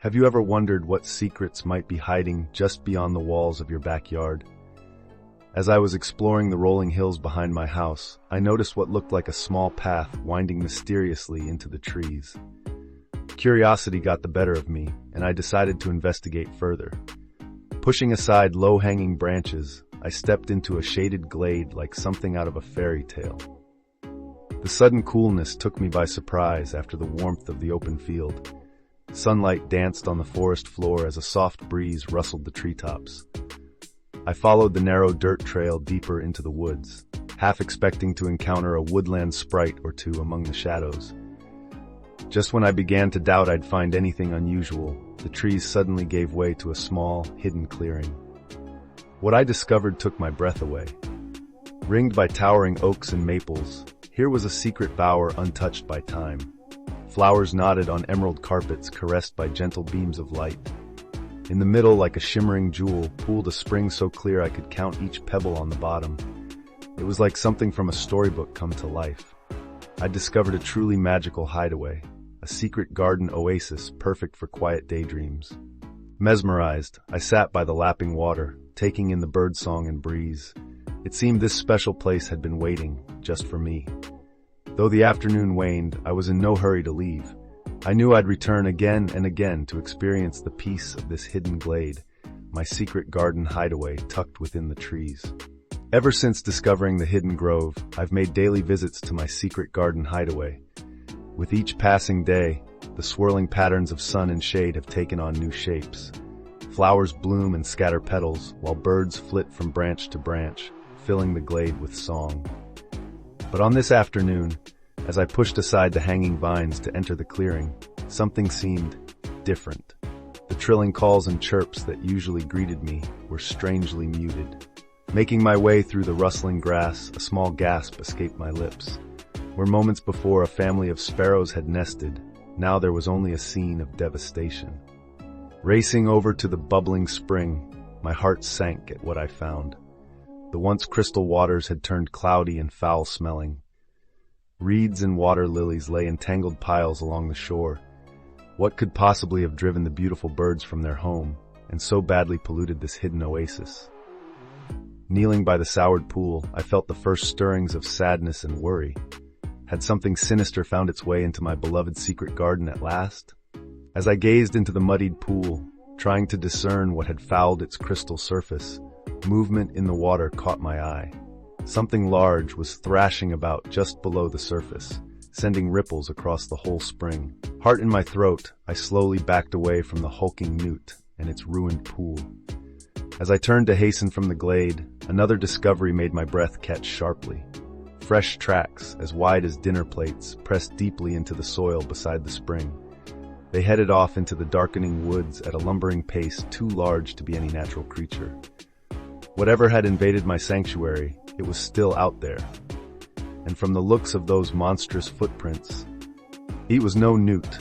Have you ever wondered what secrets might be hiding just beyond the walls of your backyard? As I was exploring the rolling hills behind my house, I noticed what looked like a small path winding mysteriously into the trees. Curiosity got the better of me, and I decided to investigate further. Pushing aside low-hanging branches, I stepped into a shaded glade like something out of a fairy tale. The sudden coolness took me by surprise after the warmth of the open field. Sunlight danced on the forest floor as a soft breeze rustled the treetops. I followed the narrow dirt trail deeper into the woods, half expecting to encounter a woodland sprite or two among the shadows. Just when I began to doubt I'd find anything unusual, the trees suddenly gave way to a small, hidden clearing. What I discovered took my breath away. Ringed by towering oaks and maples, here was a secret bower untouched by time. Flowers nodded on emerald carpets caressed by gentle beams of light. In the middle, like a shimmering jewel, pooled a spring so clear I could count each pebble on the bottom. It was like something from a storybook come to life. I discovered a truly magical hideaway, a secret garden oasis perfect for quiet daydreams. Mesmerized, I sat by the lapping water, taking in the birdsong and breeze. It seemed this special place had been waiting, just for me. Though the afternoon waned, I was in no hurry to leave. I knew I'd return again and again to experience the peace of this hidden glade, my secret garden hideaway tucked within the trees. Ever since discovering the hidden grove, I've made daily visits to my secret garden hideaway. With each passing day, the swirling patterns of sun and shade have taken on new shapes. Flowers bloom and scatter petals, while birds flit from branch to branch, filling the glade with song. But on this afternoon, as I pushed aside the hanging vines to enter the clearing, something seemed different. The trilling calls and chirps that usually greeted me were strangely muted. Making my way through the rustling grass, a small gasp escaped my lips. Where moments before a family of sparrows had nested, now there was only a scene of devastation. Racing over to the bubbling spring, my heart sank at what I found. The once crystal waters had turned cloudy and foul-smelling. Reeds and water lilies lay in tangled piles along the shore. What could possibly have driven the beautiful birds from their home and so badly polluted this hidden oasis? Kneeling by the soured pool, I felt the first stirrings of sadness and worry. Had something sinister found its way into my beloved secret garden at last? As I gazed into the muddied pool, trying to discern what had fouled its crystal surface, movement in the water caught my eye. Something large was thrashing about just below the surface, sending ripples across the whole spring. Heart in my throat, I slowly backed away from the hulking newt and its ruined pool. As I turned to hasten from the glade, another discovery made my breath catch sharply. Fresh tracks, as wide as dinner plates, pressed deeply into the soil beside the spring. They headed off into the darkening woods at a lumbering pace too large to be any natural creature. Whatever had invaded my sanctuary, it was still out there. And from the looks of those monstrous footprints, it was no newt.